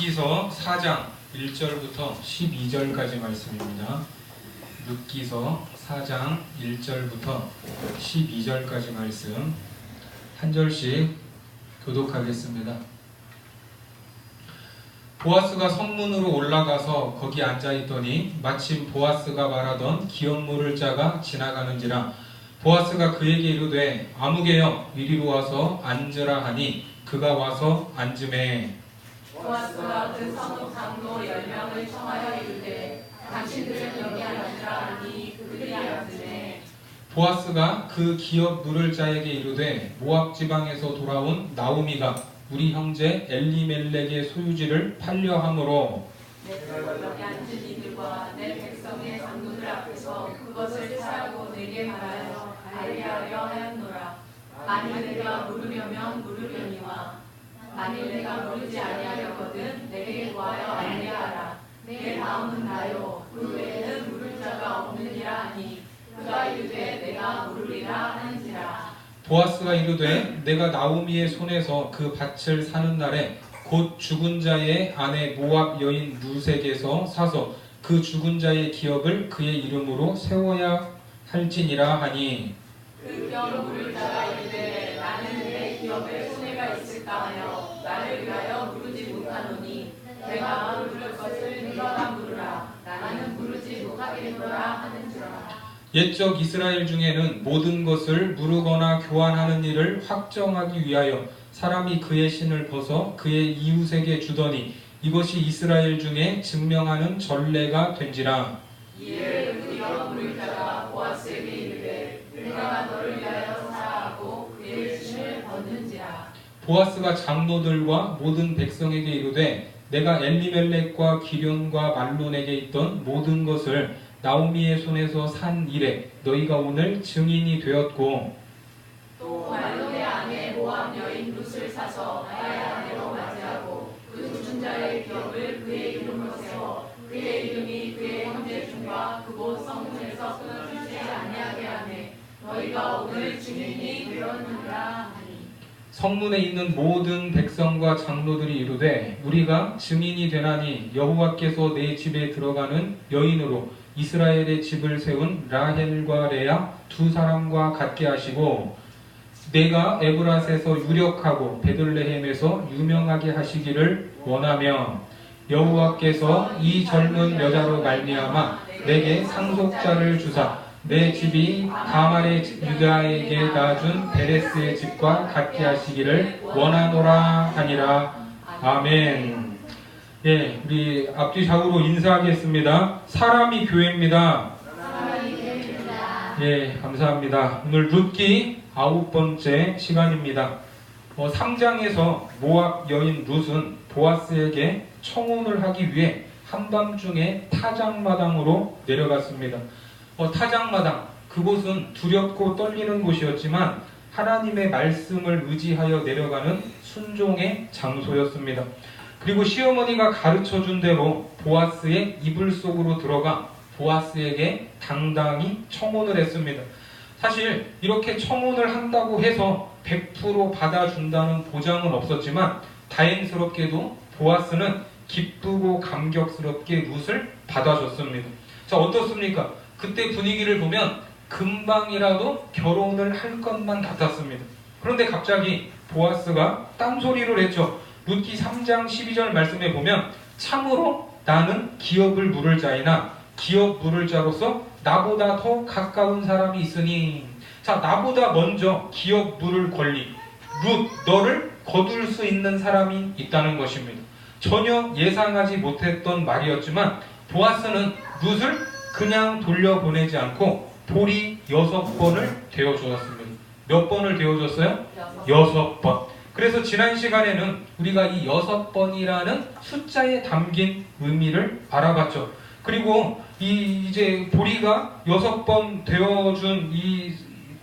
룻기서 4장 1절부터 12절까지 말씀입니다. 룻기서 4장 1절부터 12절까지 말씀 한 절씩 교독하겠습니다. 보아스가 성문으로 올라가서 거기 앉아있더니 마침 보아스가 말하던 기업 물을 자가 지나가는지라. 보아스가 그에게 이르되 아무개여 이리로 와서 앉으라 하니 그가 와서 앉으매. 보아스가 그 성읍 장로 10명을 청하여 이르되 당신들은 여기 앉으라 하니 그들이 앉으매. 보아스가 그 기업 물을 자에게 이르되 모압 지방에서 돌아온 나오미가 우리 형제 엘리멜렉의 소유지를 팔려 함으로 내가 여기 앉은 이들과 내 백성의 장로들 앞에서 그것을 사라고 내게 말하여 알리하려 하였노라. 만일 내가 물으려면 물으려니와 만일 내가 물으지 아니하려거든 내게 구하여 알리하라. 내 다음은 나요 그 외에는 물을 자가 없느니라 하니 그가 이르되 내가 물으리라 하는지라. 보아스가 이르되 내가 나오미의 손에서 그 밭을 사는 날에 곧 죽은 자의 아내 모압 여인 룻에게서 사서 그 죽은 자의 기업을 그의 이름으로 세워야 할지니라 하니. 그 기업 물을 자가 이르되 나는 내 기업에 손해가 있을까 하여 나를 위하여 물으지 못하노니 내가 물을 것을 네가 물으라. 나는 물으지 못하겠노라 하는지라. 옛적 이스라엘 중에는 모든 것을 무르거나 교환하는 일을 확정하기 위하여 사람이 그의 신을 벗어 그의 이웃에게 주더니 이것이 이스라엘 중에 증명하는 전례가 된지라. 이에 그 기업 물을 자가 보아스에게 이르되 내가 너를 위하여 사하고 그의 신을 벗는지라. 보아스가 장로들과 모든 백성에게 이르되 내가 엘리멜렉과 기련과 말론에게 있던 모든 것을 나오미의 손에서 산 이래 너희가 오늘 증인이 되었고 또 말론의 아내 모압 여인 룻을 사서 나의 아내로 맞이하고 그 죽은 자의 기업을 그의 이름으로 세워 그의 이름이 그의 형제 중과 그곳 성문에서 끊어지지 아니하게 하매 너희가 오늘 증인이 되었느니라 하니. 성문에 있는 모든 백성과 장로들이 이르되 우리가 증인이 되나니 여호와께서 내 집에 들어가는 여인으로 이스라엘의 집을 세운 라헬과 레아 두 사람과 같게 하시고 내가 에브라스에서 유력하고 베들레헴에서 유명하게 하시기를 원하며 여호와께서 이 젊은 여자로 말미암아 내게 상속자를 주사 내 집이 다말의 유다에게 낳아준 베레스의 집과 같게 하시기를 원하노라 하니라. 아멘. 예, 우리 앞뒤 좌우로 인사하겠습니다. 사람이 교회입니다. 예, 감사합니다. 오늘 룻기 9번째 시간입니다. 3장에서 모압 여인 룻은 보아스에게 청혼을 하기 위해 한밤중에 타작마당으로 내려갔습니다. 타작마당, 그곳은 두렵고 떨리는 곳이었지만 하나님의 말씀을 의지하여 내려가는 순종의 장소였습니다. 그리고 시어머니가 가르쳐준 대로 보아스의 이불 속으로 들어가 보아스에게 당당히 청혼을 했습니다. 사실 이렇게 청혼을 한다고 해서 100% 받아준다는 보장은 없었지만 다행스럽게도 보아스는 기쁘고 감격스럽게 룻을 받아줬습니다. 자, 어떻습니까? 그때 분위기를 보면 금방이라도 결혼을 할 것만 같았습니다. 그런데 갑자기 보아스가 딴소리를 했죠. 룻기 3장 12절 말씀에 보면 참으로 나는 기업을 물을 자이나 기업 물을 자로서 나보다 더 가까운 사람이 있으니. 자, 나보다 먼저 기업 물을 권리 룻 너를 거둘 수 있는 사람이 있다는 것입니다. 전혀 예상하지 못했던 말이었지만 보아스는 룻을 그냥 돌려보내지 않고 보리 6번을 되어주었습니다. 몇 번을 되어줬어요? 6번. 그래서 지난 시간에는 우리가 이 6번이라는 숫자에 담긴 의미를 알아봤죠. 그리고 이제 보리가 6번 되어준 이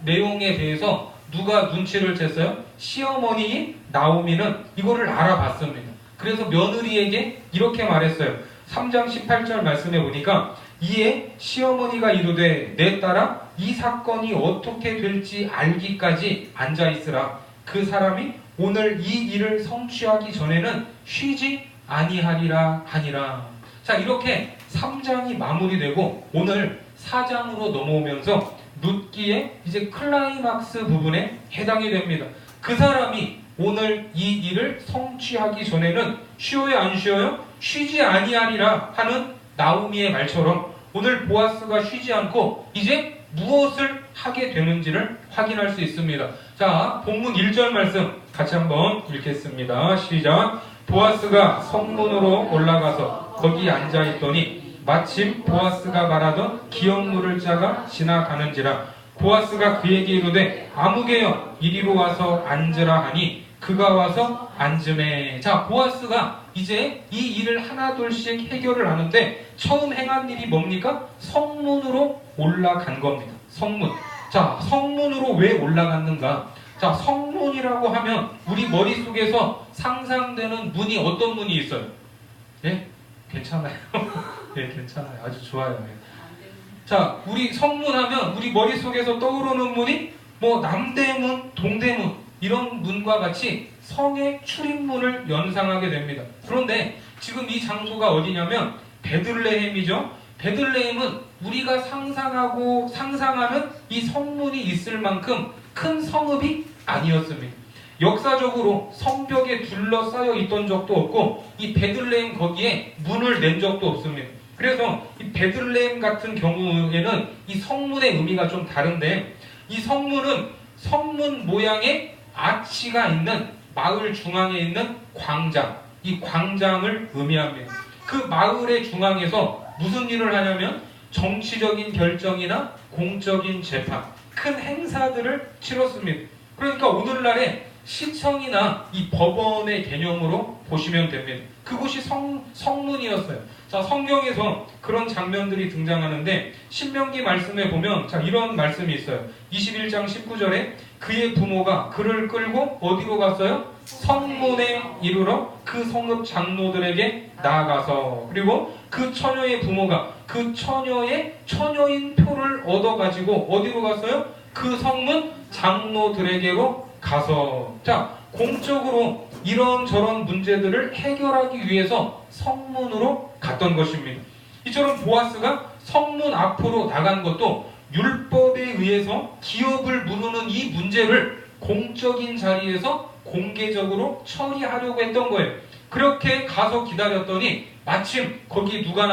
내용에 대해서 누가 눈치를 챘어요? 시어머니인 나오미는 이거를 알아봤습니다. 그래서 며느리에게 이렇게 말했어요. 3장 18절 말씀해 보니까 이에 시어머니가 이르되 내 딸아 이 사건이 어떻게 될지 알기까지 앉아있으라. 그 사람이 오늘 이 일을 성취하기 전에는 쉬지 아니하리라 하니라. 자, 이렇게 3장이 마무리되고 오늘 4장으로 넘어오면서 룻기의 이제 클라이막스 부분에 해당이 됩니다. 그 사람이 오늘 이 일을 성취하기 전에는 쉬어요, 안 쉬어요? 쉬지 아니하리라 하는 나오미의 말처럼 오늘 보아스가 쉬지 않고 이제 무엇을 하게 되는지를 확인할 수 있습니다. 자, 본문 1절 말씀 같이 한번 읽겠습니다. 시작. 보아스가 성문으로 올라가서 거기 앉아있더니 마침 보아스가 말하던 기업 물을 자가 지나가는지라. 보아스가 그에게 이르되 아무개여 이리로 와서 앉으라 하니 그가 와서 앉으매. 자, 보아스가 이제 이 일을 하나둘씩 해결을 하는데 처음 행한 일이 뭡니까? 성문으로 올라간 겁니다. 성문. 자, 성문으로 왜 올라갔는가? 자, 성문이라고 하면 우리 머릿속에서 상상되는 문이 어떤 문이 있어요? 예? 괜찮아요. 예, 괜찮아요. 아주 좋아요. 예. 자, 우리 성문하면 우리 머릿속에서 떠오르는 문이 뭐 남대문, 동대문 이런 문과 같이 성의 출입문을 연상하게 됩니다. 그런데 지금 이 장소가 어디냐면 베들레헴이죠. 베들레헴은 우리가 상상하는 이 성문이 있을 만큼 큰 성읍이 아니었습니다. 역사적으로 성벽에 둘러싸여 있던 적도 없고 이 베들레헴 거기에 문을 낸 적도 없습니다. 그래서 이 베들레헴 같은 경우에는 이 성문의 의미가 좀 다른데 이 성문은 성문 모양의 아치가 있는 마을 중앙에 있는 광장, 이 광장을 의미합니다. 그 마을의 중앙에서 무슨 일을 하냐면 정치적인 결정이나 공적인 재판, 큰 행사들을 치렀습니다. 그러니까 오늘날의 시청이나 이 법원의 개념으로 보시면 됩니다. 그곳이 성문이었어요. 자, 성경에서 그런 장면들이 등장하는데 신명기 말씀에 보면 자, 이런 말씀이 있어요. 21장 19절에 그의 부모가 그를 끌고 어디로 갔어요? 성문에 이르러 그 성읍 장로들에게 나아가서 그리고 그 처녀의 부모가 그 처녀의 처녀인 표를 얻어가지고 어디로 갔어요? 그 성문 장로들에게로 가서 자, 공적으로 이런저런 문제들을 해결하기 위해서 성문으로 갔던 것입니다. 이처럼 보아스가 성문 앞으로 나간 것도 율법에 의해서 기업을 무르는 이 문제를 공적인 자리에서 공개적으로 처리하려고 했던 거예요. 그렇게 가서 기다렸더니 마침 거기 누가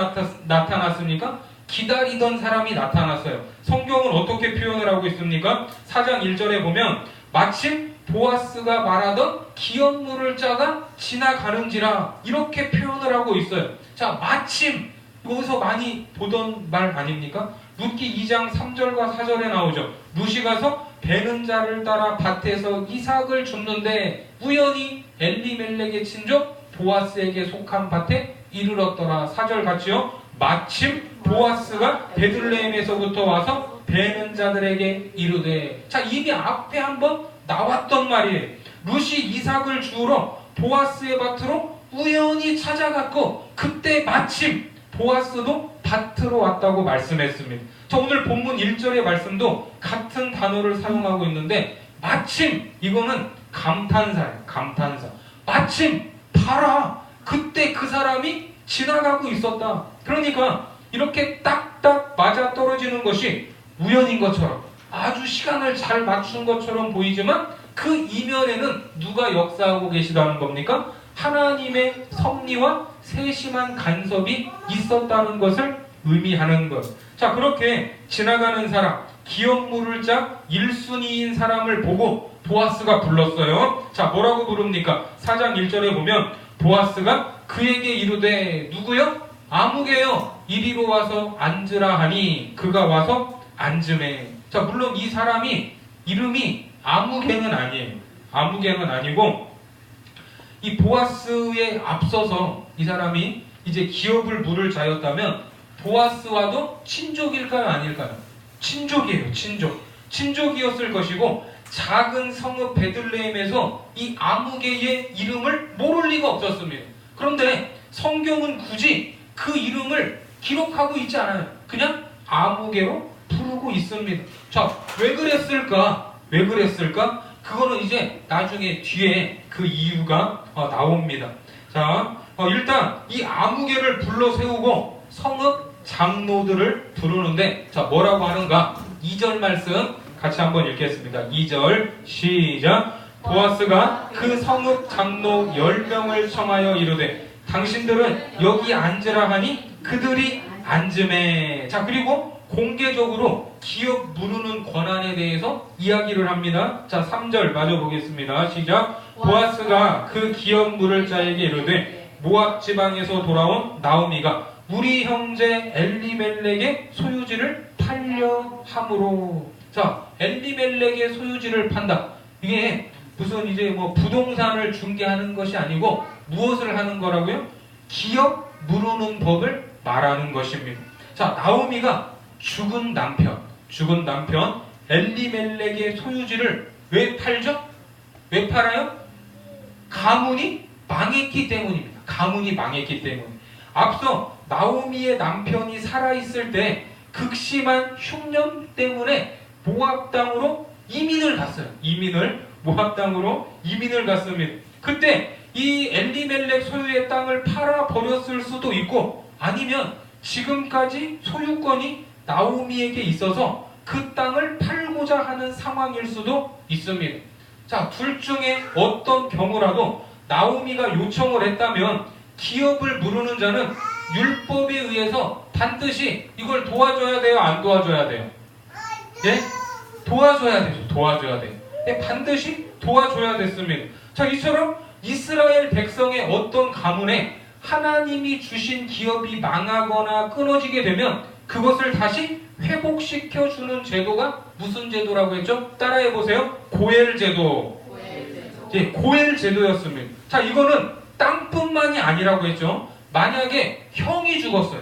나타났습니까? 기다리던 사람이 나타났어요. 성경은 어떻게 표현을 하고 있습니까? 4장 1절에 보면 마침 보아스가 말하던 기업 물을 자가 지나가는지라 이렇게 표현을 하고 있어요. 자, 마침 여기서 많이 보던 말 아닙니까? 룻기 2장 3절과 4절에 나오죠. 룻이 가서 베는 자를 따라 밭에서 이삭을 줍는데 우연히 엘리멜렉의 친족 보아스에게 속한 밭에 이르렀더라. 4절 같이요. 마침 보아스가 베들레헴에서부터 와서 베는 자들에게 이르되. 자, 이미 앞에 한번 나왔던 말이에요. 룻이 이삭을 주우러 보아스의 밭으로 우연히 찾아갔고 그때 마침 보아스도 밭으로 왔다고 말씀했습니다. 자, 오늘 본문 1절의 말씀도 같은 단어를 사용하고 있는데 마침 이거는 감탄사예요. 감탄사. 마침 봐라. 그때 그 사람이 지나가고 있었다. 그러니까 이렇게 딱딱 맞아 떨어지는 것이 우연인 것처럼 아주 시간을 잘 맞춘 것처럼 보이지만 그 이면에는 누가 역사하고 계시다는 겁니까? 하나님의 섭리와 세심한 간섭이 있었다는 것을 의미하는 것. 자, 그렇게 지나가는 사람, 기업 물을 자 1순위인 사람을 보고 보아스가 불렀어요. 자, 뭐라고 부릅니까? 4장 1절에 보면 보아스가 그에게 이르되 누구요? 아무개여 이리로 와서 앉으라 하니 그가 와서 앉으매. 자, 물론 이 사람이 이름이 아무개는 아니에요. 아무개는 아니고 이 보아스에 앞서서 이 사람이 이제 기업을 물을 자였다면 보아스와도 친족일까요? 아닐까요? 친족이에요. 친족이었을 것이고 작은 성읍 베들레헴에서 이 아무개의 이름을 모를 리가 없었습니다. 그런데 성경은 굳이 그 이름을 기록하고 있지 않아요. 그냥 아무개로 부르고 있습니다. 자, 왜 그랬을까? 그거는 이제 나중에 뒤에 그 이유가 나옵니다. 자, 일단 이 아무개를 불러 세우고 성읍 장로들을 부르는데 자 뭐라고 하는가? 2절 말씀 같이 한번 읽겠습니다. 2절 시작. 보아스가 그 성읍 장로 10명을 청하여 이르되 당신들은 여기 앉으라 하니 그들이 앉음에. 자 그리고 공개적으로 기업 무르는 권한에 대해서 이야기를 합니다. 자 3절 마저 보겠습니다. 시작. 보아스가 그 기업 물을 자에게 이르되 모압 지방에서 돌아온 나오미가 우리 형제 엘리멜렉의 소유지를 팔려 함으로. 자 엘리멜렉의 소유지를 판다. 이게 무슨 이제 뭐 부동산을 중개하는 것이 아니고 무엇을 하는 거라고요? 기업 무르는 법을 말하는 것입니다. 자 나오미가 죽은 남편 엘리멜렉의 소유지를 왜 팔죠? 왜 팔아요? 가문이 망했기 때문입니다. 가문이 망했기 때문에. 앞서 나오미의 남편이 살아있을 때 극심한 흉년 때문에 모압 땅으로 이민을 갔어요. 모압 땅으로 이민을 갔습니다. 그때 이 엘리멜렉 소유의 땅을 팔아 버렸을 수도 있고 아니면 지금까지 소유권이 나오미에게 있어서 그 땅을 팔고자 하는 상황일 수도 있습니다. 자, 둘 중에 어떤 경우라도 나오미가 요청을 했다면 기업을 무르는 자는 율법에 의해서 반드시 이걸 도와줘야 돼요? 안 도와줘야 돼요? 예? 도와줘야 되죠. 도와줘야 돼요. 예, 반드시 도와줘야 됐습니다. 자, 이처럼 이스라엘 백성의 어떤 가문에 하나님이 주신 기업이 망하거나 끊어지게 되면 그것을 다시 회복시켜주는 제도가 무슨 제도라고 했죠? 따라해보세요. 고엘 제도. 예, 고엘 제도였습니다. 자, 이거는 땅뿐만이 아니라고 했죠. 만약에 형이 죽었어요.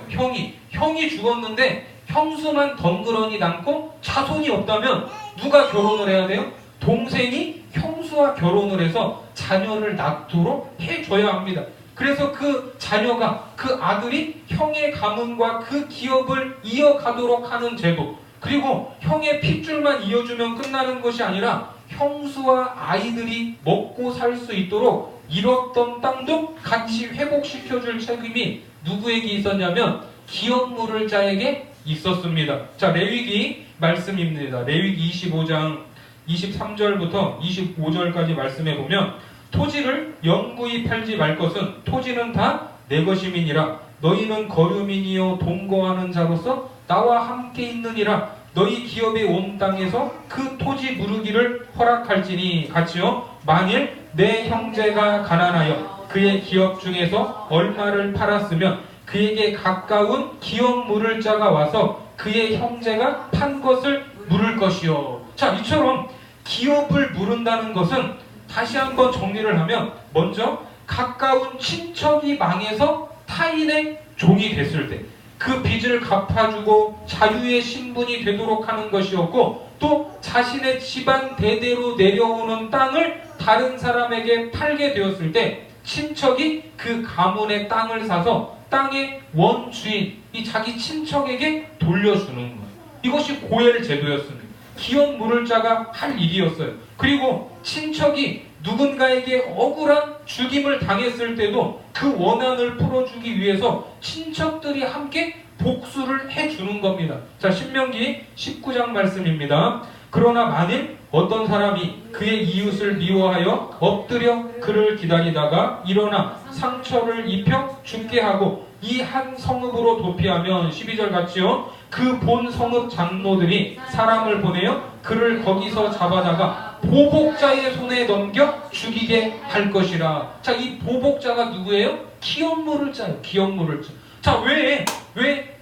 형이 죽었는데 형수만 덩그러니 남고 자손이 없다면 누가 결혼을 해야 돼요? 동생이 형수와 결혼을 해서 자녀를 낳도록 해줘야 합니다. 그래서 그 자녀가, 그 아들이 형의 가문과 그 기업을 이어가도록 하는 제도. 그리고 형의 핏줄만 이어주면 끝나는 것이 아니라 형수와 아이들이 먹고 살 수 있도록 잃었던 땅도 같이 회복시켜줄 책임이 누구에게 있었냐면 기업 물을 자에게 있었습니다. 자, 레위기 말씀입니다. 레위기 25장 23절부터 25절까지 말씀해 보면 토지를 영구히 팔지 말 것은 토지는 다 내 것임이니라. 너희는 거류민이요 동거하는 자로서 나와 함께 있느니라. 너희 기업의 온 땅에서 그 토지 무르기를 허락할지니. 같이요. 만일 내 형제가 가난하여 그의 기업 중에서 얼마를 팔았으면 그에게 가까운 기업 물을 자가 와서 그의 형제가 판 것을 물을 것이요. 자, 이처럼 기업을 무른다는 것은 다시 한번 정리를 하면 먼저 가까운 친척이 망해서 타인의 종이 됐을 때 그 빚을 갚아주고 자유의 신분이 되도록 하는 것이었고 또 자신의 집안 대대로 내려오는 땅을 다른 사람에게 팔게 되었을 때 친척이 그 가문의 땅을 사서 땅의 원주인, 이 자기 친척에게 돌려주는 거예요. 이것이 고엘 제도였습니다. 기업 물을 자가 할 일이었어요. 그리고 친척이 누군가에게 억울한 죽임을 당했을 때도 그 원한을 풀어주기 위해서 친척들이 함께 복수를 해주는 겁니다. 자, 신명기 19장 말씀입니다. 그러나 만일 어떤 사람이 그의 이웃을 미워하여 엎드려 그를 기다리다가 일어나 상처를 입혀 죽게 하고 이 한 성읍으로 도피하면 12절 같이요. 그 본 성읍 장로들이 사람을 보내어 그를 거기서 잡아다가 보복자의 손에 넘겨 죽이게 할 것이라. 자, 이 보복자가 누구예요? 기업 물을 자예요. 기업 물을 자. 자, 왜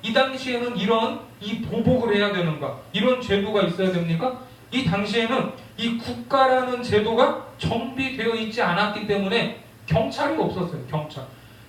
이 당시에는 이 보복을 해야 되는가? 이런 제도가 있어야 됩니까? 이 당시에는 이 국가라는 제도가 정비되어 있지 않았기 때문에 경찰이 없었어요.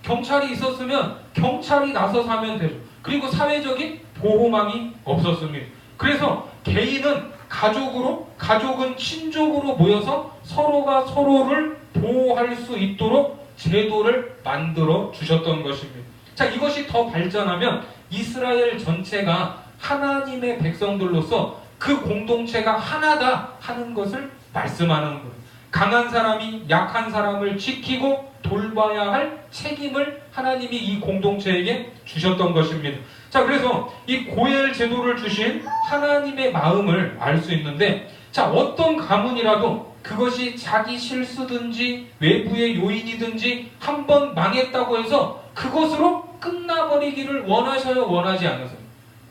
경찰이 있었으면 경찰이 나서서 하면 되죠. 그리고 사회적인 보호망이 없었습니다. 그래서 개인은 가족은 친족으로 모여서 서로가 서로를 보호할 수 있도록 제도를 만들어 주셨던 것입니다. 자, 이것이 더 발전하면 이스라엘 전체가 하나님의 백성들로서 그 공동체가 하나다 하는 것을 말씀하는 거예요. 강한 사람이 약한 사람을 지키고 돌봐야 할 책임을 하나님이 이 공동체에게 주셨던 것입니다. 자, 그래서 이 고엘 제도를 주신 하나님의 마음을 알 수 있는데, 자, 어떤 가문이라도 그것이 자기 실수든지 외부의 요인이든지 한번 망했다고 해서 그것으로 끝나버리기를 원하셔요, 원하지 않으세요?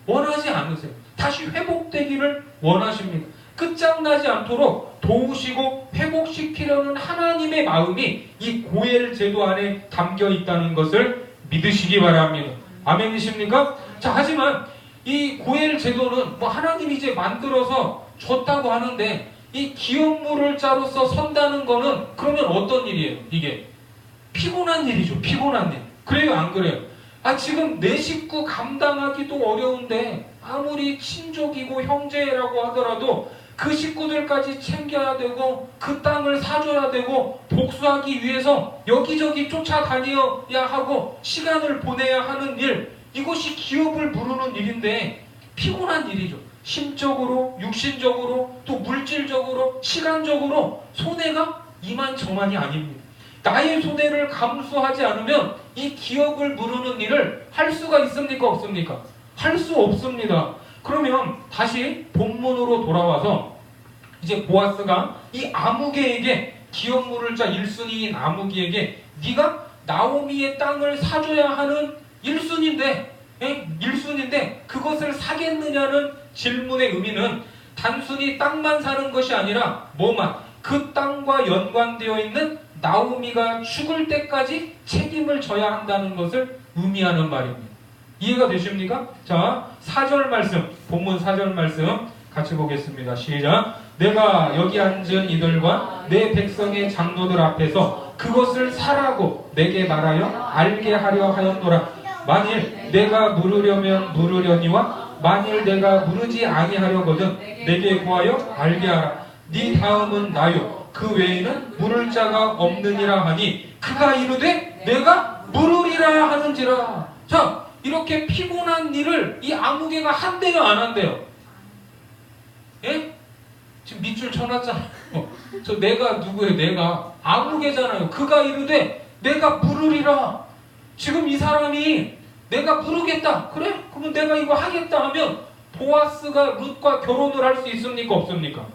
원하지 않으세요. 다시 회복되기를 원하십니다. 끝장나지 않도록 도우시고 회복시키려는 하나님의 마음이 이 고엘 제도 안에 담겨 있다는 것을 믿으시기 바랍니다. 아멘이십니까? 자, 하지만 이 고엘 제도는 뭐 하나님이 이제 만들어서 줬다고 하는데, 이 기업물을 자로서 선다는 거는 그러면 어떤 일이에요? 이게 피곤한 일이죠. 피곤한 일. 그래요, 안 그래요? 아, 지금 내 식구 감당하기도 어려운데 아무리 친족이고 형제라고 하더라도 그 식구들까지 챙겨야 되고 그 땅을 사줘야 되고 복수하기 위해서 여기저기 쫓아다녀야 하고 시간을 보내야 하는 일, 이것이 기업을 부르는 일인데 피곤한 일이죠. 심적으로, 육신적으로, 또 물질적으로, 시간적으로 손해가 이만저만이 아닙니다. 나의 손해를 감수하지 않으면 이 기업을 부르는 일을 할 수가 있습니까? 없습니까? 할 수 없습니다. 그러면 다시 본문으로 돌아와서 이제 보아스가 이 아무개에게, 기업 물을 자 1순위인 아무개에게 네가 나오미의 땅을 사줘야 하는 1순인데 그것을 사겠느냐는 질문의 의미는 단순히 땅만 사는 것이 아니라 뭐만, 그 땅과 연관되어 있는 나오미가 죽을 때까지 책임을 져야 한다는 것을 의미하는 말입니다. 이해가 되십니까? 자, 4절 말씀, 본문 4절 말씀 같이 보겠습니다. 시작. 내가 여기 앉은 이들과 내 백성의 장로들 앞에서 그것을 사라고 내게 말하여 알게 하려 하였노라. 만일 내가 물으려면 물으려니와 만일 내가 물으지 아니하려거든 내게 구하여 알게 하라. 네 다음은 나요. 그 외에는 물을 자가 없느니라 하니 그가 이르되 내가 물으리라 하는지라. 자, 이렇게 피곤한 일을 이 아무개가 한대요, 안 한대요? 예? 지금 밑줄 쳐놨잖아요. 저 내가 누구예요? 내가 아무개잖아요. 그가 이르되 내가 물으리라. 지금 이 사람이 내가 부르겠다. 그래? 그러면 내가 이거 하겠다 하면 보아스가 룻과 결혼을 할 수 있습니까? 없습니까?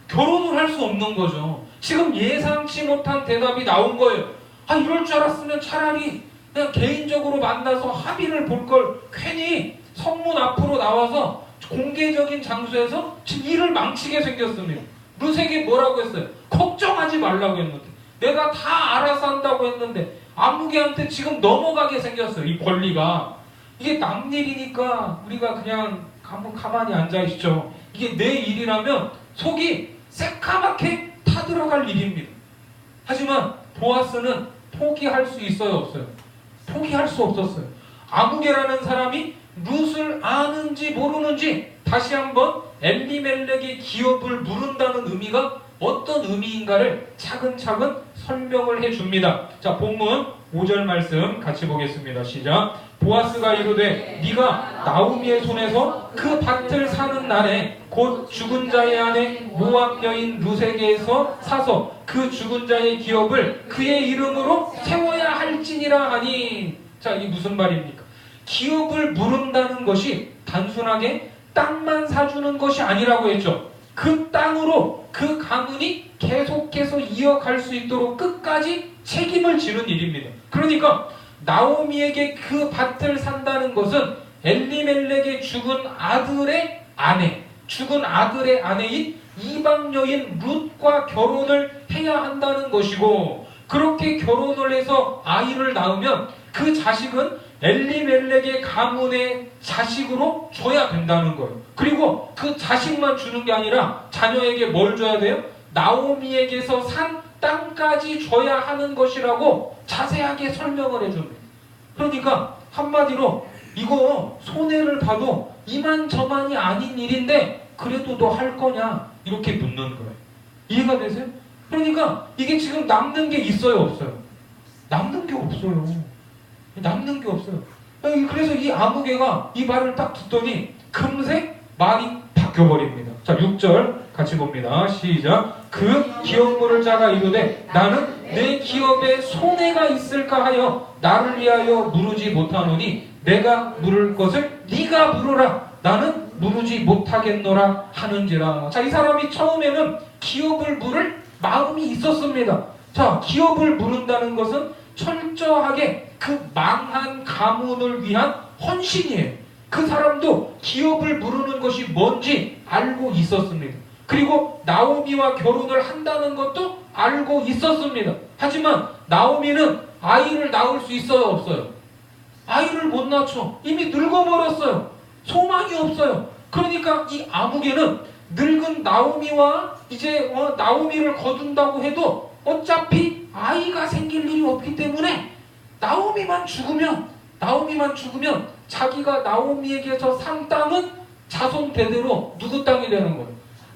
결혼을 할 수 없는 거죠. 지금 예상치 못한 대답이 나온 거예요. 아, 이럴 줄 알았으면 차라리 그냥 개인적으로 만나서 합의를 볼 걸 괜히 성문 앞으로 나와서 공개적인 장소에서 지금 일을 망치게 생겼습니다. 룻에게 뭐라고 했어요? 걱정하지 말라고 했는데, 내가 다 알아서 한다고 했는데 아무개한테 지금 넘어가게 생겼어요. 이 권리가. 이게 남 일이니까 우리가 그냥 가만히 앉아있죠. 이게 내 일이라면 속이 새까맣게 타들어갈 일입니다. 하지만 보아스는 포기할 수 있어요, 없어요? 포기할 수 없었어요. 아무개라는 사람이 룻을 아는지 모르는지 다시 한번 엘리멜렉의 기업을 물은다는 의미가 어떤 의미인가를 차근차근 설명을 해줍니다. 자, 본문 5절 말씀 같이 보겠습니다. 시작. 보아스가 이르되 네가 나오미의 손에서 그 밭을 사는 날에 곧 죽은 자의 아내 모압 여인 룻에게서 사서 그 죽은 자의 기업을 그의 이름으로 세워야 할지니라 하니. 자, 이게 무슨 말입니까? 기업을 물은다는 것이 단순하게 땅만 사주는 것이 아니라고 했죠. 그 땅으로 그 가문이 계속해서 이어갈 수 있도록 끝까지 책임을 지는 일입니다. 그러니까 나오미에게 그 밭을 산다는 것은 엘리멜렉의 죽은 아들의 아내인 이방 여인 룻과 결혼을 해야 한다는 것이고, 그렇게 결혼을 해서 아이를 낳으면 그 자식은 엘리멜렉의 가문의 자식으로 줘야 된다는 거예요. 그리고 그 자식만 주는 게 아니라 자녀에게 뭘 줘야 돼요? 나오미에게서 산 땅까지 줘야 하는 것이라고 자세하게 설명을 해줍니다. 그러니까 한마디로 이거 손해를 봐도 이만저만이 아닌 일인데 그래도 너 할 거냐? 이렇게 묻는 거예요. 이해가 되세요? 그러니까 이게 지금 남는 게 있어요, 없어요? 남는 게 없어요. 남는 게 없어요. 그래서 이 아무개가 이 말을 딱 듣더니 금세 말이 바뀌어버립니다. 자, 6절 같이 봅니다. 시작. 그 기업물을 자가 이르되 나는 내 기업에 손해가 있을까 하여 나를 위하여 물으지 못하노니 내가 물을 것을 네가 물으라. 나는 물으지 못하겠노라 하는지라. 자, 이 사람이 처음에는 기업을 물을 마음이 있었습니다. 자, 기업을 물은다는 것은 철저하게 그 망한 가문을 위한 헌신이에요. 그 사람도 기업을 물으는 것이 뭔지 알고 있었습니다. 그리고 나오미와 결혼을 한다는 것도 알고 있었습니다. 하지만 나오미는 아이를 낳을 수 있어요, 없어요? 아이를 못 낳죠. 이미 늙어버렸어요. 소망이 없어요. 그러니까 이 아무개는 늙은 나오미와 이제 나오미를 거둔다고 해도 어차피 아이가 생길 일이 없기 때문에 나오미만 죽으면 자기가 나오미에게 저 산 땅은 자손 대대로 누구 땅이 되는 거예요?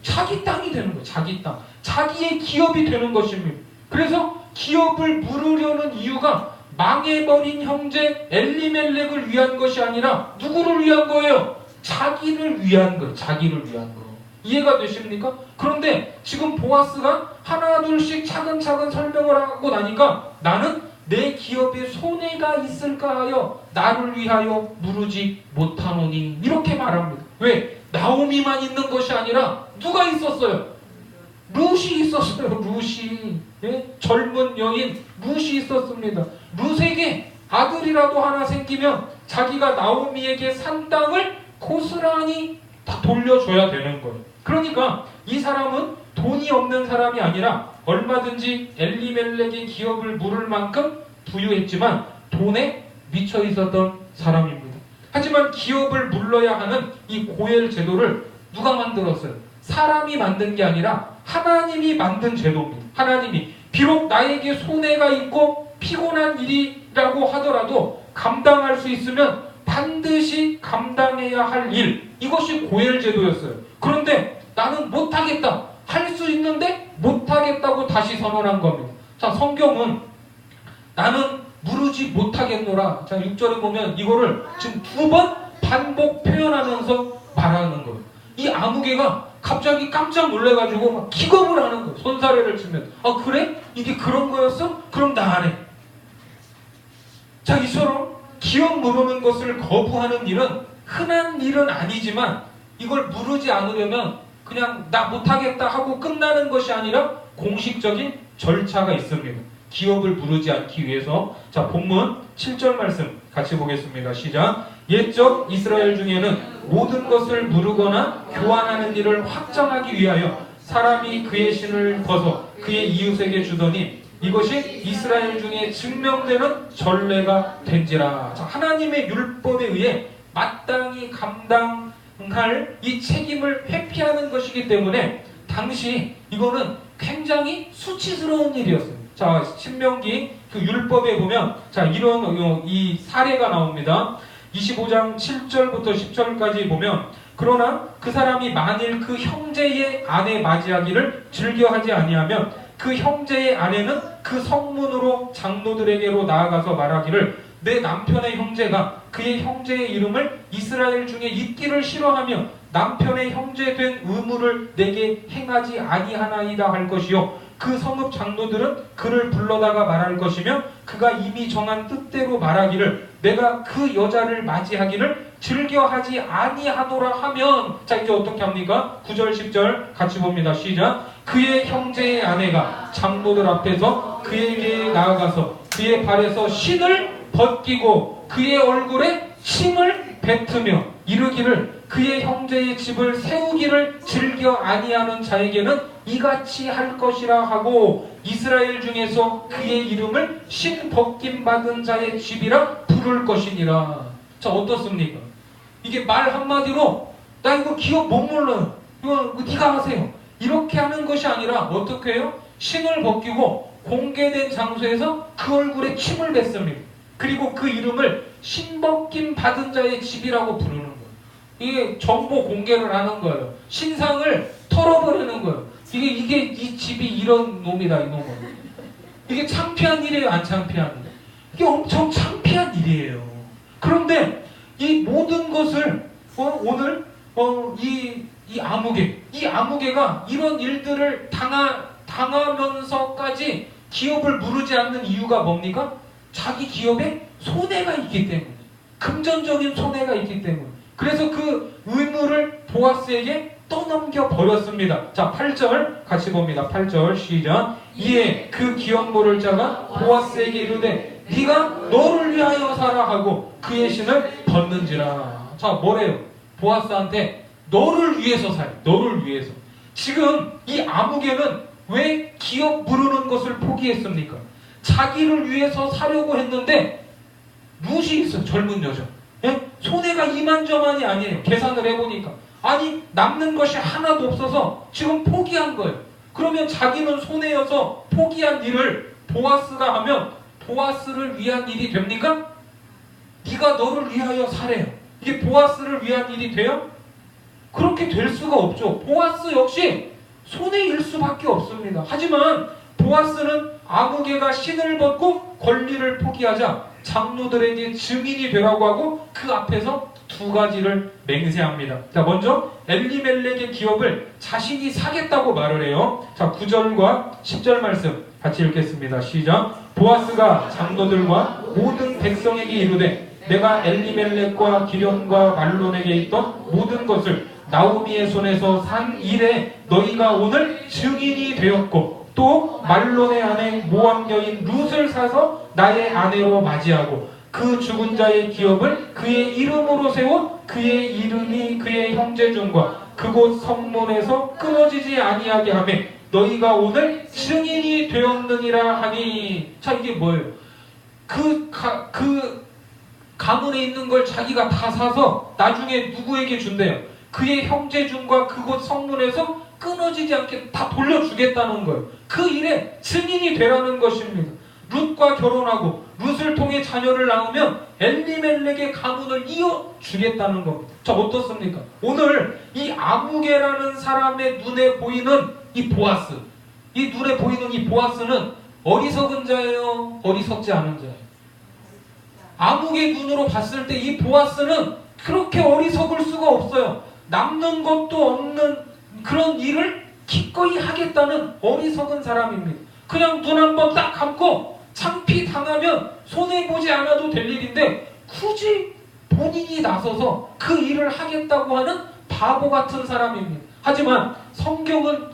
자기 땅이 되는 거예요. 자기 땅. 자기의 기업이 되는 것입니다. 그래서 기업을 물으려는 이유가 망해버린 형제 엘리멜렉을 위한 것이 아니라 누구를 위한 거예요? 자기를 위한 거예요. 자기를 위한 거. 이해가 되십니까? 그런데 지금 보아스가 하나 둘씩 차근차근 설명을 하고 나니까 나는 내 기업에 손해가 있을까 하여 나를 위하여 물으지 못하노니 이렇게 말합니다. 왜? 나오미만 있는 것이 아니라 누가 있었어요? 룻이 있었어요. 룻이. 예? 젊은 여인 룻이 있었습니다. 룻에게 아들이라도 하나 생기면 자기가 나오미에게 산 땅을 고스란히 다 돌려줘야 되는 거예요. 그러니까 이 사람은 돈이 없는 사람이 아니라 얼마든지 엘리멜렉의 기업을 물을 만큼 부유했지만 돈에 미쳐 있었던 사람입니다. 하지만 기업을 물러야 하는 이 고엘 제도를 누가 만들었어요? 사람이 만든 게 아니라 하나님이 만든 제도입니다. 하나님이 비록 나에게 손해가 있고 피곤한 일이라고 하더라도 감당할 수 있으면 반드시 감당해야 할 일, 이것이 고엘 제도였어요. 그런데 나는 못하겠다, 할 수 있는데 못하겠다고 다시 선언한 겁니다. 자, 성경은 나는 물으지 못하겠노라. 자, 6절에 보면 이거를 지금 2번 반복 표현하면서 말하는 거예요. 이 아무개가 갑자기 깜짝 놀래가지고 막 기겁을 하는 거예요. 손사래를 치면. 아, 그래? 이게 그런 거였어? 그럼 나 안 해. 자, 이처럼 기업 물으는 것을 거부하는 일은 흔한 일은 아니지만 이걸 물으지 않으려면 그냥 나 못하겠다 하고 끝나는 것이 아니라 공식적인 절차가 있습니다. 기업을 물으지 않기 위해서. 자, 본문 7절 말씀 같이 보겠습니다. 시작. 옛적 이스라엘 중에는 모든 것을 물으거나 교환하는 일을 확정하기 위하여 사람이 그의 신을 벗어 그의 이웃에게 주더니 이것이 이스라엘 중에 증명되는 전례가 된지라. 자, 하나님의 율법에 의해 마땅히 감당할 이 책임을 회피하는 것이기 때문에 당시 이거는 굉장히 수치스러운 일이었어요. 자, 신명기 그 율법에 보면 자, 이런 이 사례가 나옵니다. 25장 7절부터 10절까지 보면 그러나 그 사람이 만일 그 형제의 아내 맞이하기를 즐겨하지 아니하면 그 형제의 아내는 그 성문으로 장로들에게로 나아가서 말하기를 내 남편의 형제가 그의 형제의 이름을 이스라엘 중에 잊기를 싫어하며 남편의 형제 된 의무를 내게 행하지 아니하나이다 할 것이요 그 성읍 장로들은 그를 불러다가 말할 것이며 그가 이미 정한 뜻대로 말하기를 내가 그 여자를 맞이하기를 즐겨하지 아니하노라 하면 자, 이제 어떻게 합니까? 9절 10절 같이 봅니다. 시작. 그의 형제의 아내가 장로들 앞에서 그에게 나아가서 그의 발에서 신을 벗기고 그의 얼굴에 침을 뱉으며 이르기를 그의 형제의 집을 세우기를 즐겨 아니하는 자에게는 이같이 할 것이라 하고 이스라엘 중에서 그의 이름을 신 벗김 받은 자의 집이라 부를 것이니라. 자, 어떻습니까? 이게 말 한마디로 나 이거 기업 못 물러요. 이거 네가 하세요. 이렇게 하는 것이 아니라 어떻게 해요? 신을 벗기고 공개된 장소에서 그 얼굴에 침을 뱉습니다. 그리고 그 이름을 신벗김 받은 자의 집이라고 부르는 거예요. 이게 정보 공개를 하는 거예요. 신상을 털어버리는 거예요. 이게 이 집이 이런 놈이다, 이놈은. 이게 창피한 일이에요, 안 창피한 일? 이게 엄청 창피한 일이에요. 그런데 이 모든 것을 오늘 이 아무개가 이런 일들을 당하면서까지 기업을 무르지 않는 이유가 뭡니까? 자기 기업에 손해가 있기 때문에, 금전적인 손해가 있기 때문에. 그래서 그 의무를 보아스에게 떠넘겨 버렸습니다. 자, 8절 같이 봅니다. 8절 시작. 이에 그 기업 물을 자가 보아스에게 이르되 네가 너를 위하여 사라 하고 그의 신을 벗는지라. 자, 뭐래요? 보아스한테 너를 위해서 사요. 너를 위해서. 지금 이 아무개는 왜 기업 무르는 것을 포기했습니까? 자기를 위해서 사려고 했는데 룻이 있어요. 젊은 여자. 예? 손해가 이만저만이 아니에요. 계산을 해보니까. 아니, 남는 것이 하나도 없어서 지금 포기한 거예요. 그러면 자기는 손해여서 포기한 일을 보아스가 하면 보아스를 위한 일이 됩니까? 네가 너를 위하여 사래요. 이게 보아스를 위한 일이 돼요? 그렇게 될 수가 없죠. 보아스 역시 손해일 수밖에 없습니다. 하지만 보아스는 아무개가 신을 벗고 권리를 포기하자 장로들에게 증인이 되라고 하고 그 앞에서 두 가지를 맹세합니다. 자, 먼저 엘리멜렉의 기업을 자신이 사겠다고 말을 해요. 자, 9절과 10절 말씀 같이 읽겠습니다. 시작. 보아스가 장로들과 모든 백성에게 이르되 내가 엘리멜렉과 기련과 말론에게 있던 모든 것을 나오미의 손에서 산 일에 너희가 오늘 증인이 되었고 또 말론의 아내 모압 여인 룻을 사서 나의 아내로 맞이하고 그 죽은 자의 기업을 그의 이름으로 세워 그의 이름이 그의 형제중과 그곳 성문에서 끊어지지 아니하게 하며 너희가 오늘 증인이 되었느니라 하니. 자, 이게 뭐예요? 그 가문에 있는 걸 자기가 다 사서 나중에 누구에게 준대요? 그의 형제중과 그곳 성문에서 끊어지지 않게 다 돌려주겠다는 거예요. 그 일에 증인이 되라는 것입니다. 룻과 결혼하고 룻을 통해 자녀를 낳으면 엘리멜렉의 가문을 이어주겠다는 겁니다. 자, 어떻습니까? 오늘 이 아무개라는 사람의 눈에 보이는 이 보아스, 이 눈에 보이는 이 보아스는 어리석은 자예요? 어리석지 않은 자예요? 아무개 눈으로 봤을 때 이 보아스는 그렇게 어리석을 수가 없어요. 남는 것도 없는 그런 일을 기꺼이 하겠다는 어리석은 사람입니다. 그냥 눈 한번 딱 감고 창피 당하면 손해보지 않아도 될 일인데 굳이 본인이 나서서 그 일을 하겠다고 하는 바보 같은 사람입니다. 하지만 성경은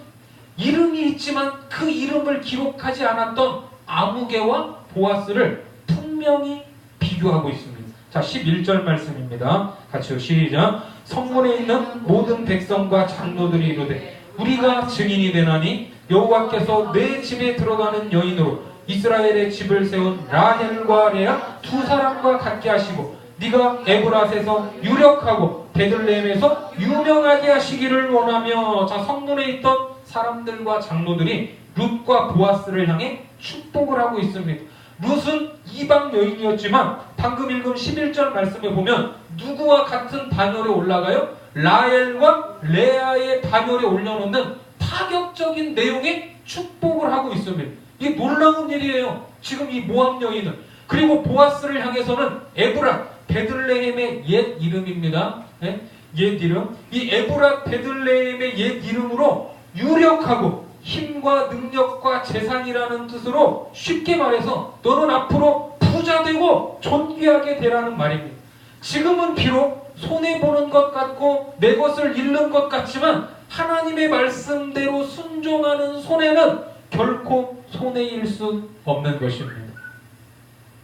이름이 있지만 그 이름을 기록하지 않았던 아무개와 보아스를 분명히 비교하고 있습니다. 자, 11절 말씀입니다. 같이요. 시작. 성문에 있는 모든 백성과 장로들이 이르되 우리가 증인이 되나니 여호와께서 내 집에 들어가는 여인으로 이스라엘의 집을 세운 라헬과 레아 두 사람과 같게 하시고 네가 에브라스에서 유력하고 베들레헴에서 유명하게 하시기를 원하며. 자, 성문에 있던 사람들과 장로들이 룻과 보아스를 향해 축복을 하고 있습니다. 룻은 이방 여인이었지만 방금 읽은 11절 말씀에 보면 누구와 같은 반열에 올라가요? 라헬과 레아의 반열에 올려놓는 파격적인 내용의 축복을 하고 있습니다. 이게 놀라운 일이에요. 지금 이 모압 여인은. 그리고 보아스를 향해서는 에브라, 베들레헴의 옛 이름입니다. 예? 옛 이름. 이 에브라 베들레헴의 옛 이름으로 유력하고 힘과 능력과 재산이라는 뜻으로 쉽게 말해서 너는 앞으로 부자 되고 존귀하게 되라는 말입니다. 지금은 비록 손해보는 것 같고 내 것을 잃는 것 같지만 하나님의 말씀대로 순종하는 손해는 결코 손해일 수 없는 것입니다.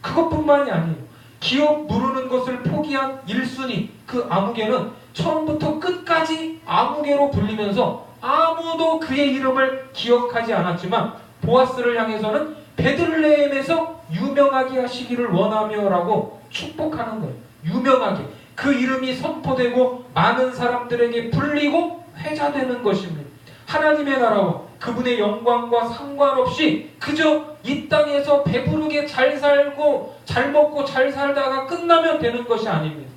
그것뿐만이 아니에요. 기업 누르는 것을 포기한 1순위 그 아무개는 처음부터 끝까지 아무개로 불리면서 아무도 그의 이름을 기억하지 않았지만 보아스를 향해서는 베들레헴에서 유명하게 하시기를 원하며 라고 축복하는 거예요. 유명하게. 그 이름이 선포되고 많은 사람들에게 불리고 회자되는 것입니다. 하나님의 나라와 그분의 영광과 상관없이 그저 이 땅에서 배부르게 잘 살고 잘 먹고 잘 살다가 끝나면 되는 것이 아닙니다.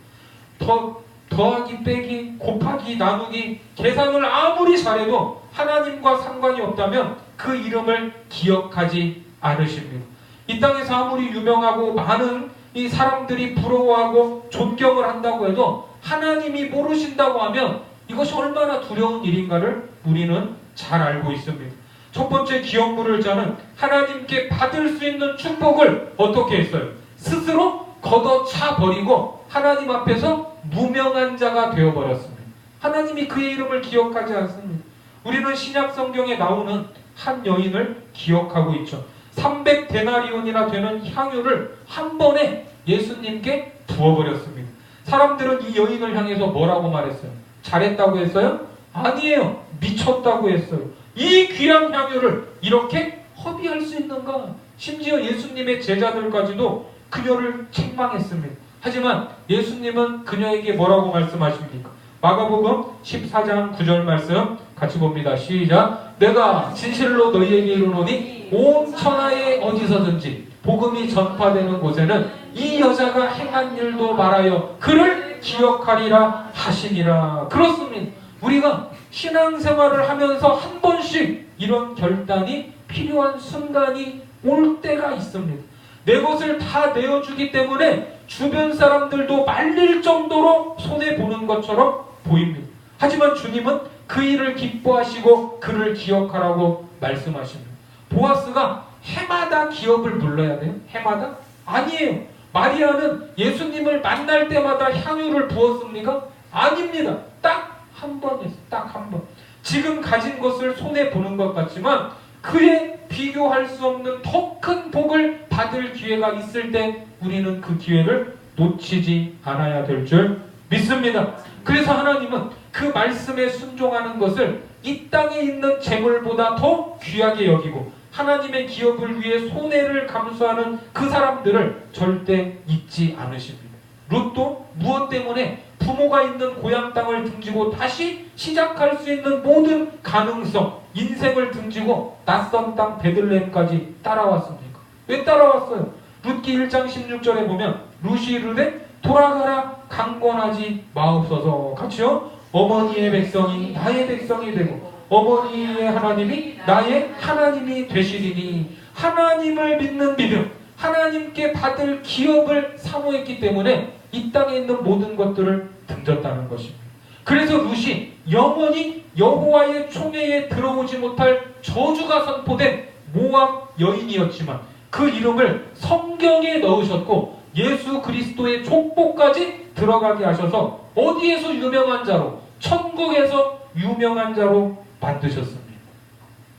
더하기 빼기 곱하기 나누기 계산을 아무리 잘해도 하나님과 상관이 없다면 그 이름을 기억하지 않으십니다. 이 땅에서 아무리 유명하고 많은 이 사람들이 부러워하고 존경을 한다고 해도 하나님이 모르신다고 하면 이것이 얼마나 두려운 일인가를 우리는 잘 알고 있습니다. 첫 번째 기업물을 자는 하나님께 받을 수 있는 축복을 어떻게 했어요? 스스로 걷어차 버리고 하나님 앞에서 무명한 자가 되어버렸습니다. 하나님이 그의 이름을 기억하지 않습니다. 우리는 신약 성경에 나오는 한 여인을 기억하고 있죠. 300데나리온이나 되는 향유를 한 번에 예수님께 부어버렸습니다. 사람들은 이 여인을 향해서 뭐라고 말했어요? 잘했다고 했어요? 아니에요. 미쳤다고 했어요. 이 귀한 향유를 이렇게 허비할 수 있는가? 심지어 예수님의 제자들까지도 그녀를 책망했습니다. 하지만 예수님은 그녀에게 뭐라고 말씀하십니까? 마가복음 14장 9절 말씀 같이 봅니다. 시작. 내가 진실로 너희에게 이르노니 온 천하에 어디서든지 복음이 전파되는 곳에는 이 여자가 행한 일도 말하여 그를 기억하리라 하시니라. 그렇습니다. 우리가 신앙생활을 하면서 한 번씩 이런 결단이 필요한 순간이 올 때가 있습니다. 내 것을 다 내어주기 때문에 주변 사람들도 말릴 정도로 손해보는 것처럼 보입니다. 하지만 주님은 그 일을 기뻐하시고 그를 기억하라고 말씀하십니다. 보아스가 해마다 기업을 물러야 돼요? 해마다? 아니에요. 마리아는 예수님을 만날 때마다 향유를 부었습니까? 아닙니다. 딱 한 번 했어요. 딱 한 번. 지금 가진 것을 손해보는 것 같지만 그에 비교할 수 없는 더 큰 복을 받을 기회가 있을 때 우리는 그 기회를 놓치지 않아야 될 줄 믿습니다. 그래서 하나님은 그 말씀에 순종하는 것을 이 땅에 있는 재물보다 더 귀하게 여기고 하나님의 기업을 위해 손해를 감수하는 그 사람들을 절대 잊지 않으십니다. 룻도 무엇 때문에 부모가 있는 고향 땅을 등지고 다시 시작할 수 있는 모든 가능성, 인생을 등지고 낯선 땅 베들레헴까지 따라왔습니까? 왜 따라왔어요? 룻기 1장 16절에 보면 룻이 이르되 돌아가라 강권하지 마옵소서. 같이요. 어머니의 백성이 나의 백성이 되고 어머니의 하나님이 나의 하나님이 되시리니. 하나님을 믿는 믿음, 하나님께 받을 기업을 사모했기 때문에 이 땅에 있는 모든 것들을 등졌다는 것입니다. 그래서 룻이 영원히 여호와의 총회에 들어오지 못할 저주가 선포된 모압 여인이었지만 그 이름을 성경에 넣으셨고 예수 그리스도의 족보까지 들어가게 하셔서 어디에서 유명한 자로? 천국에서 유명한 자로 만드셨습니다.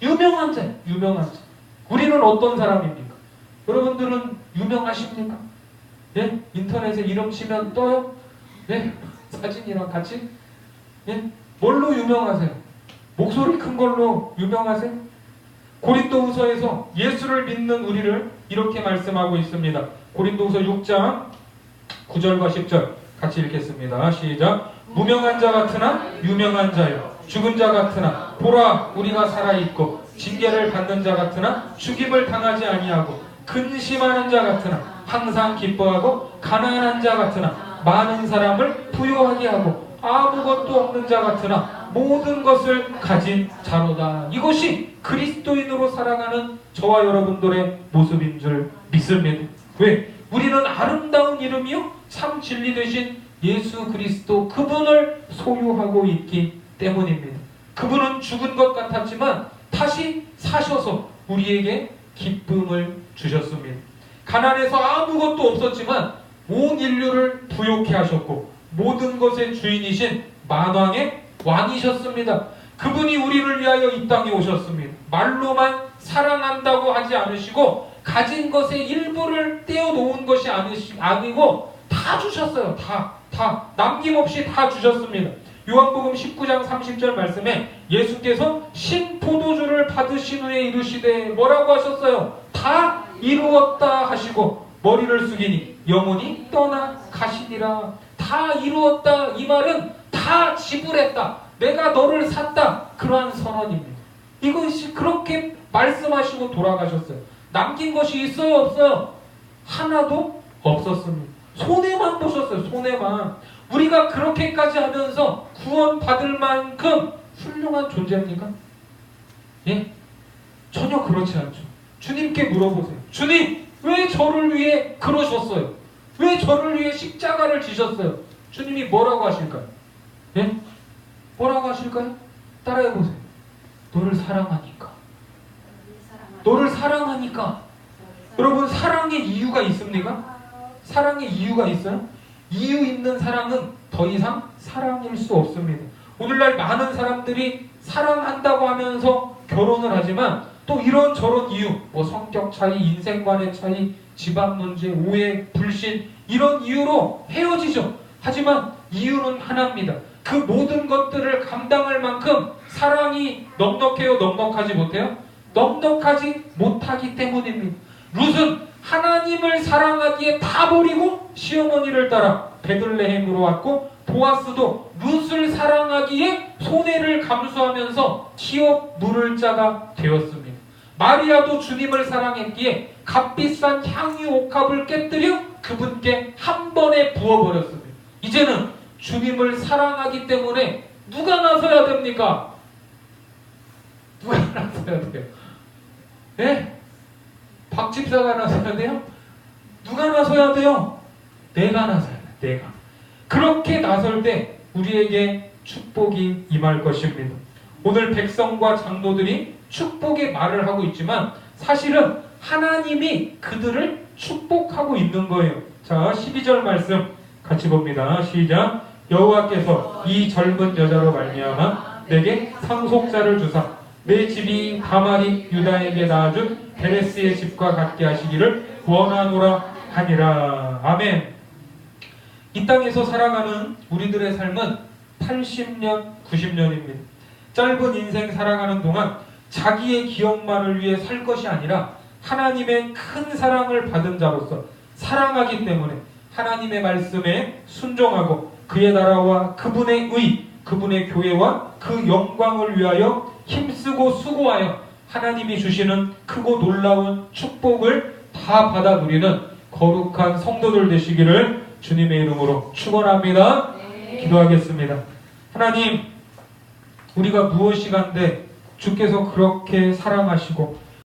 유명한 자, 유명한 자. 우리는 어떤 사람입니까? 여러분들은 유명하십니까? 예? 인터넷에 이름 치면 떠요? 예? 사진이랑 같이? 예? 뭘로 유명하세요? 목소리 큰 걸로 유명하세요? 고린도후서에서 예수를 믿는 우리를 이렇게 말씀하고 있습니다. 고린도후서 6장 9절과 10절 같이 읽겠습니다. 시작. 무명한 자 같으나 유명한 자요, 죽은 자 같으나 보라 우리가 살아있고, 징계를 받는 자 같으나 죽임을 당하지 아니하고, 근심하는 자 같으나 항상 기뻐하고, 가난한 자 같으나 많은 사람을 부유하게 하고, 아무것도 없는 자 같으나 모든 것을 가진 자로다. 이것이 그리스도인으로 살아가는 저와 여러분들의 모습인 줄 믿습니다. 왜? 우리는 아름다운 이름이요 참 진리 되신 예수 그리스도 그분을 소유하고 있기 때문입니다. 그분은 죽은 것 같았지만 다시 사셔서 우리에게 기쁨을 주셨습니다. 가난해서 아무것도 없었지만 온 인류를 부욕해 하셨고 모든 것의 주인이신 만왕의 왕이셨습니다. 그분이 우리를 위하여 이 땅에 오셨습니다. 말로만 사랑한다고 하지 않으시고 가진 것의 일부를 떼어놓은 것이 아니고 다 주셨어요. 다 남김없이 다 주셨습니다. 요한복음 19장 30절 말씀에 예수께서 신포도주를 받으신 후에 이르시되 뭐라고 하셨어요? 다 이루었다 하시고 머리를 숙이니 영혼이 떠나 가시니라. 다 이루었다, 이 말은 다 지불했다, 내가 너를 샀다, 그러한 선언입니다. 이것이 그렇게 말씀하시고 돌아가셨어요. 남긴 것이 있어요, 없어요? 하나도 없었습니다. 손해만 보셨어요. 손해만. 우리가 그렇게까지 하면서 구원 받을 만큼 훌륭한 존재입니까? 예? 전혀 그렇지 않죠. 주님께 물어보세요. 주님, 왜 저를 위해 그러셨어요? 왜 저를 위해 십자가를 지셨어요? 주님이 뭐라고 하실까요? 예? 뭐라고 하실까요? 따라해보세요. 너를 사랑하니까. 너를 사랑하니까. 여러분, 사랑의 이유가 있습니까? 사랑의 이유가 있어요? 이유 있는 사랑은 더 이상 사랑일 수 없습니다. 오늘날 많은 사람들이 사랑한다고 하면서 결혼을 하지만 또 이런저런 이유, 뭐 성격 차이, 인생관의 차이, 집안 문제, 오해, 불신, 이런 이유로 헤어지죠. 하지만 이유는 하나입니다. 그 모든 것들을 감당할 만큼 사랑이 넉넉해요? 넉넉하지 못해요? 넉넉하지 못하기 때문입니다. 룻은 하나님을 사랑하기에 다 버리고 시어머니를 따라 베들레헴으로 왔고, 보아스도 룻을 사랑하기에 손해를 감수하면서 티업 물을 자가 되었습니다. 마리아도 주님을 사랑했기에 값비싼 향유 옥합을 깨뜨려 그분께 한 번에 부어버렸습니다. 이제는 주님을 사랑하기 때문에 누가 나서야 됩니까? 누가 나서야 돼요? 네? 박 집사가 나서야 돼요? 누가 나서야 돼요? 내가 나서야 돼요. 내가. 그렇게 나설 때 우리에게 축복이 임할 것입니다. 오늘 백성과 장로들이 축복의 말을 하고 있지만 사실은 하나님이 그들을 축복하고 있는 거예요. 자, 12절 말씀 같이 봅니다. 시작. 여호와께서 이 젊은 여자로 말미암아 내게 상속자를 주사 내 집이 다말이 유다에게 낳아준 베레스의 집과 같게 하시기를 원하노라 하니라. 아멘. 이 땅에서 살아가는 우리들의 삶은 80년, 90년입니다. 짧은 인생 살아가는 동안 자기의 기억만을 위해 살 것이 아니라 하나님의 큰 사랑을 받은 자로서 살아가기 때문에 하나님의 말씀에 순종하고 그의 나라와 그분의 의, 그분의 교회와 그 영광을 위하여 힘쓰고 수고하여 하나님이 주시는 크고 놀라운 축복을 다 받아 누리는 거룩한 성도들 되시기를 주님의 이름으로 축원합니다. 기도하겠습니다. 하나님, 우리가 무엇이간데 주께서 그렇게 사랑하시고